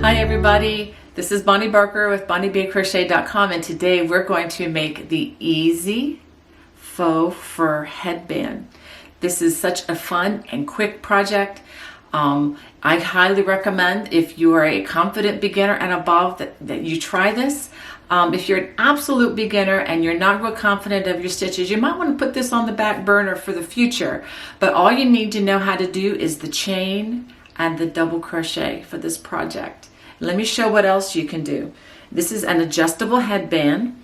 Hi everybody, this is Bonnie Barker with BonnieBayCrochet.com, and today we're going to make the easy faux fur headband. This is such a fun and quick project. I highly recommend, if you are a confident beginner and above, that you try this. If you're an absolute beginner and you're not real confident of your stitches, you might want to put this on the back burner for the future. But all you need to know how to do is the chain and the double crochet for this project. Let me show what else you can do. This is an adjustable headband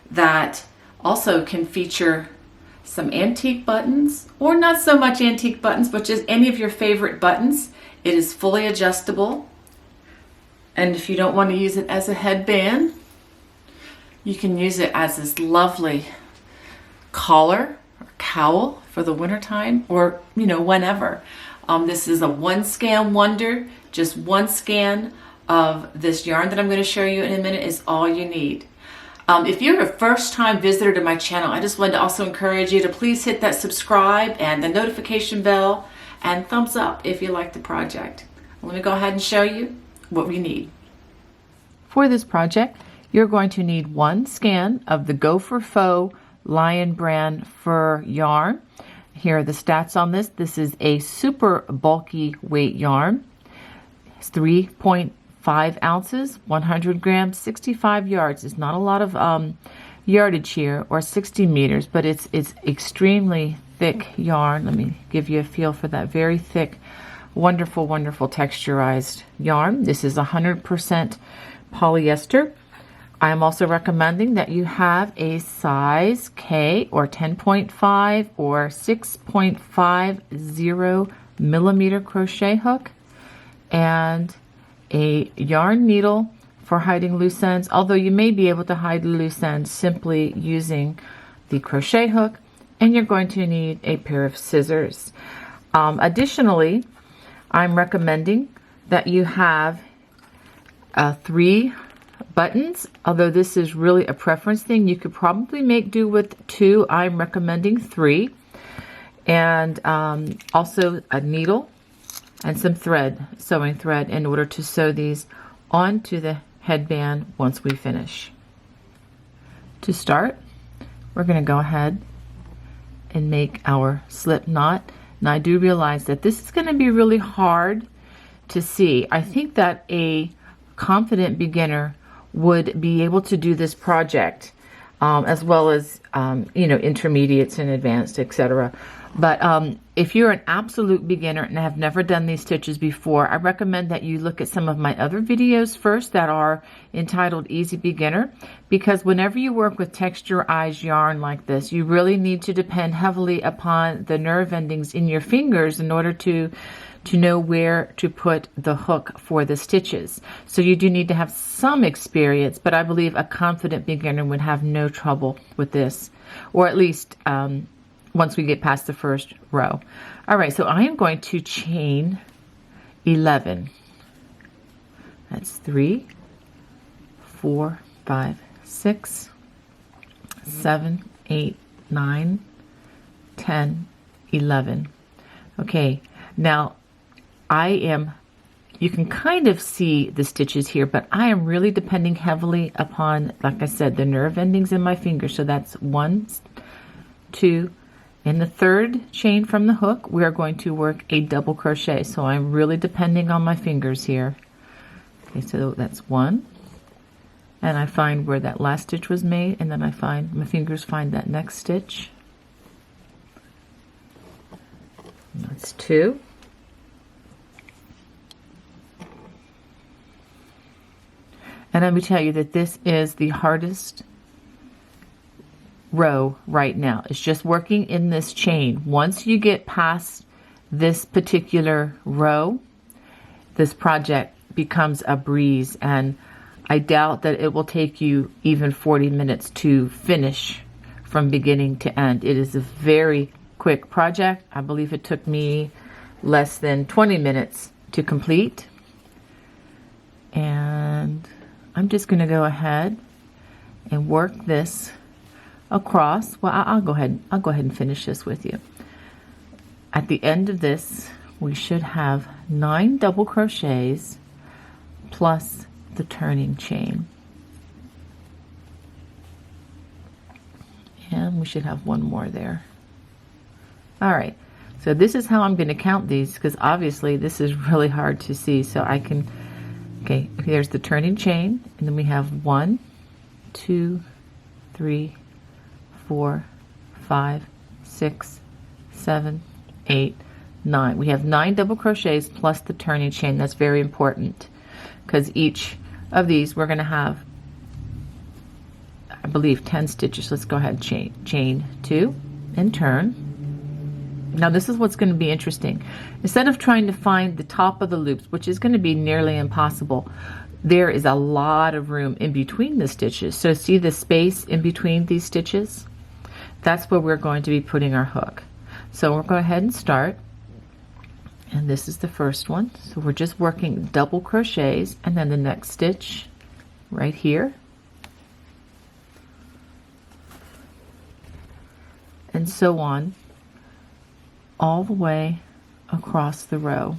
that also can feature some antique buttons, or not so much antique buttons, but just any of your favorite buttons. It is fully adjustable, and if you don't want to use it as a headband, you can use it as this lovely collar or cowl for the wintertime, or whenever. This is a one scan wonder. Just one scan of this yarn that I'm going to show you in a minute is all you need. If you're a first-time visitor to my channel, I just wanted to also encourage you to please hit that subscribe and the notification bell and thumbs up if you like the project. Let me go ahead and show you what we need. For this project, you're going to need one scan of the Go for Faux Lion Brand Fur yarn. Here are the stats on this. This is a super bulky weight yarn. It's 3.5 ounces, 100 grams, 65 yards. It's not a lot of yardage here, or 60 meters, but it's extremely thick yarn. Let me give you a feel for that. Very thick, wonderful, wonderful texturized yarn. This is 100% polyester. I'm also recommending that you have a size K or 10.5 or 6.50 millimeter crochet hook, and a yarn needle for hiding loose ends, although you may be able to hide loose ends simply using the crochet hook, and you're going to need a pair of scissors. Additionally, I'm recommending that you have 3 buttons, although this is really a preference thing. You could probably make do with 2. I'm recommending 3. And also a needle and some thread, sewing thread, in order to sew these onto the headband once we finish. To start, we're going to go ahead and make our slip knot. And I do realize that this is going to be really hard to see. I think that a confident beginner would be able to do this project, as well as intermediates and advanced, etc. But if you're an absolute beginner and have never done these stitches before, I recommend that you look at some of my other videos first that are entitled Easy Beginner, because whenever you work with texturized yarn like this, you really need to depend heavily upon the nerve endings in your fingers in order to know where to put the hook for the stitches. So you do need to have some experience, but I believe a confident beginner would have no trouble with this, or at least once we get past the first row. All right, so I am going to chain 11. That's 3, 4, 5, 6, 7, 8, 9, 10, 11. Okay, now you can kind of see the stitches here, but I am really depending heavily upon, like I said, the nerve endings in my fingers. So that's 1, 2, in the third chain from the hook, we are going to work a double crochet. So I'm really depending on my fingers here. Okay, so that's 1. And I find where that last stitch was made, and then I find, my fingers find that next stitch. That's 2. And let me tell you that this is the hardest row right now. It's just working in this chain. Once you get past this particular row, this project becomes a breeze, and I doubt that it will take you even 40 minutes to finish from beginning to end. It is a very quick project. I believe it took me less than 20 minutes to complete. And I'm just going to go ahead and work this across. Well, I'll go ahead and finish this with you. At the end of this, we should have 9 double crochets plus the turning chain. And we should have one more there. All right, so this is how I'm going to count these, because obviously this is really hard to see. So I can, okay, there's the turning chain, and then we have 1, 2, 3, 4, 5, 6, 7, 8, 9. We have 9 double crochets plus the turning chain. That's very important, because each of these we're going to have, I believe, 10 stitches. Let's go ahead and chain 2 and turn. Now this is what's going to be interesting. Instead of trying to find the top of the loops, which is going to be nearly impossible, there is a lot of room in between the stitches. So see the space in between these stitches? That's where we're going to be putting our hook. So we'll go ahead and start. And this is the first one. So we're just working double crochets, and then the next stitch right here. And so on, all the way across the row.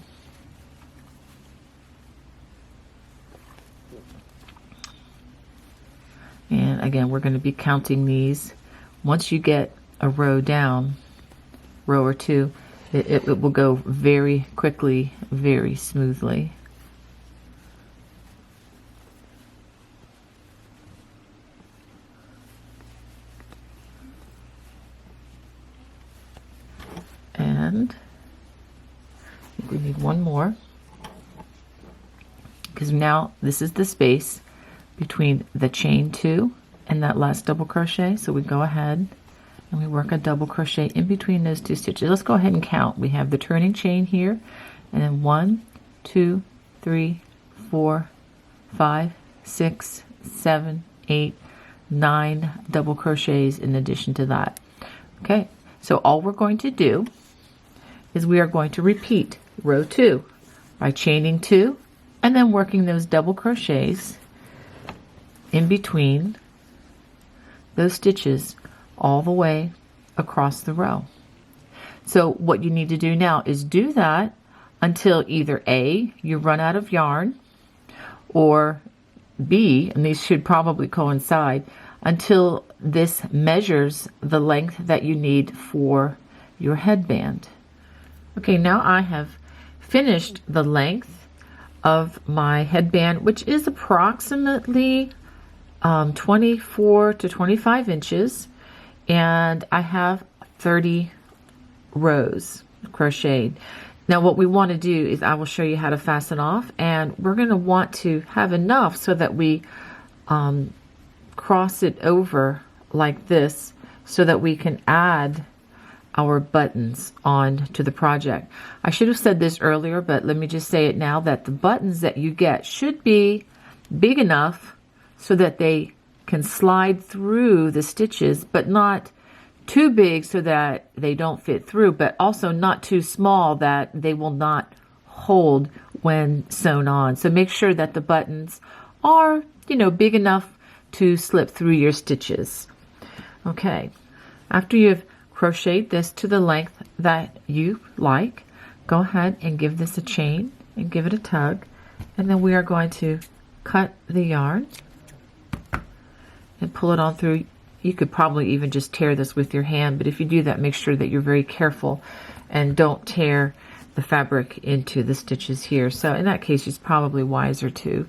And again, we're going to be counting these. Once you get a row down, row or two, it will go very quickly, very smoothly. And I think we need one more, because now this is the space between the chain 2 and that last double crochet. So we go ahead and we work a double crochet in between those 2 stitches. Let's go ahead and count. We have the turning chain here, and then 1, 2, 3, 4, 5, 6, 7, 8, 9 double crochets in addition to that. Okay, so all we're going to do is we are going to repeat row 2 by chaining 2 and then working those double crochets in between those stitches all the way across the row. So what you need to do now is do that until either A, you run out of yarn, or B, and these should probably coincide, until this measures the length that you need for your headband. Okay, now I have finished the length of my headband, which is approximately 24 to 25 inches, and I have 30 rows crocheted. Now what we want to do is I will show you how to fasten off, and we're going to want to have enough so that we cross it over like this, so that we can add our buttons on to the project. I should have said this earlier, but let me just say it now, that the buttons that you get should be big enough so that they can slide through the stitches, but not too big so that they don't fit through, but also not too small that they will not hold when sewn on. So make sure that the buttons are, big enough to slip through your stitches. Okay, after you've crocheted this to the length that you like, go ahead and give this a chain and give it a tug, and then we are going to cut the yarn and pull it on through. You could probably even just tear this with your hand, but if you do that, make sure that you're very careful and don't tear the fabric into the stitches here. So in that case, it's probably wiser to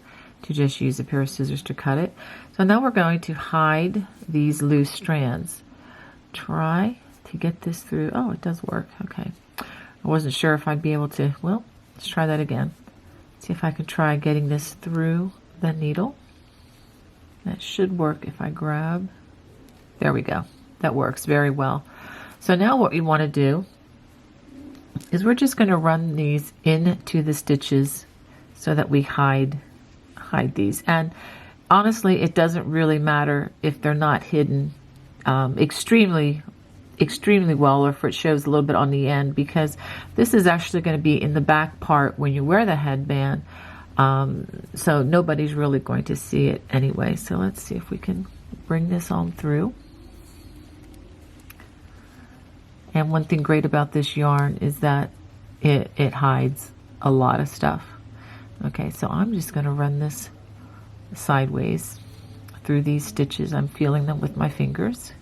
just use a pair of scissors to cut it. So now we're going to hide these loose strands. Try to get this through. Oh, it does work. Okay. I wasn't sure if I'd be able to. Well, let's try that again. See if I can try getting this through the needle. That should work if I grab. There we go. That works very well. So now what we want to do is we're just going to run these into the stitches so that we hide these. And honestly, it doesn't really matter if they're not hidden extremely well, or if it shows a little bit on the end, because this is actually going to be in the back part when you wear the headband. So nobody's really going to see it anyway. So let's see if we can bring this on through. And one thing great about this yarn is that it hides a lot of stuff. Okay, so I'm just going to run this sideways through these stitches. I'm feeling them with my fingers.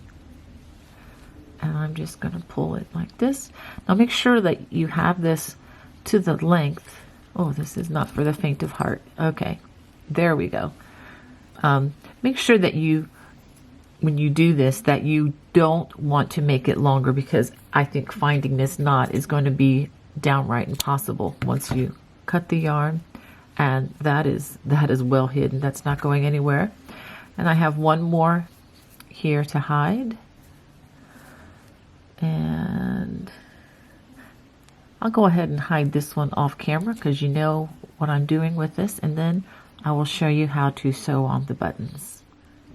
And I'm just going to pull it like this. Now make sure that you have this to the length. Oh, this is not for the faint of heart. Okay, there we go. Make sure that you, when you do this, that you don't want to make it longer, because I think finding this knot is going to be downright impossible once you cut the yarn. And that is well hidden. That's not going anywhere. And I have one more here to hide. And I'll go ahead and hide this one off camera, because you know what I'm doing with this. And then I will show you how to sew on the buttons.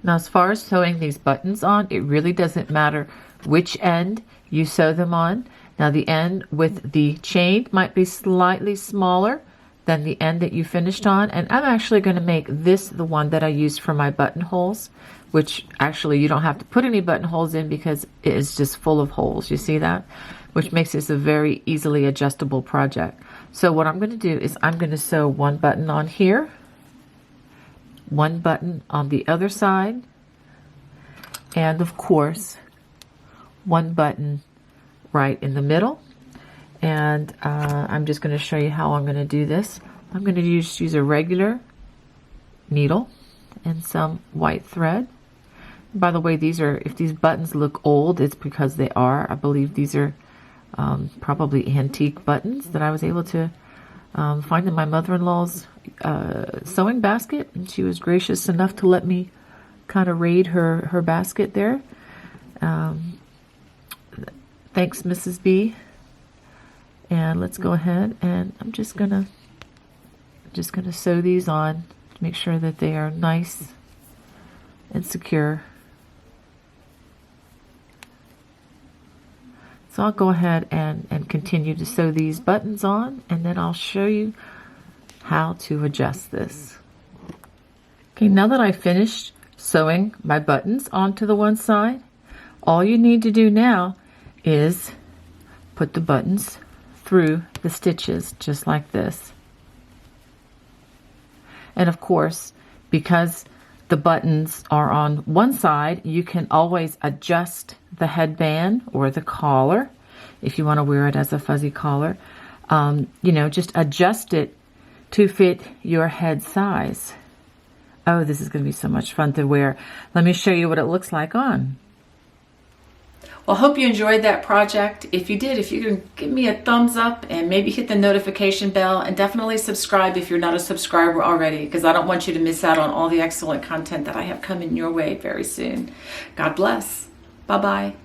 Now, as far as sewing these buttons on, it really doesn't matter which end you sew them on. Now, the end with the chain might be slightly smaller than the end that you finished on, and I'm actually going to make this the one that I used for my buttonholes, which actually you don't have to put any buttonholes in because it is just full of holes. You see that? Which makes this a very easily adjustable project. So what I'm going to do is I'm going to sew one button on here, one button on the other side, and of course one button right in the middle. And I'm just going to show you how I'm going to do this. I'm going to use a regular needle and some white thread. By the way, these are, if these buttons look old, it's because they are. I believe these are probably antique buttons that I was able to find in my mother-in-law's sewing basket, and she was gracious enough to let me kind of raid her basket there. Thanks, Mrs. B. And let's go ahead, and I'm just gonna sew these on to make sure that they are nice and secure. So I'll go ahead and continue to sew these buttons on, and then I'll show you how to adjust this. Okay, now that I've finished sewing my buttons onto the one side, all you need to do now is put the buttons through the stitches just like this. And of course, because the buttons are on one side, you can always adjust the headband or the collar if you want to wear it as a fuzzy collar. You know, just adjust it to fit your head size. Oh, this is going to be so much fun to wear. Let me show you what it looks like on. Well, I hope you enjoyed that project. If you did, if you can give me a thumbs up and maybe hit the notification bell, and definitely subscribe if you're not a subscriber already, because I don't want you to miss out on all the excellent content that I have coming your way very soon. God bless. Bye-bye.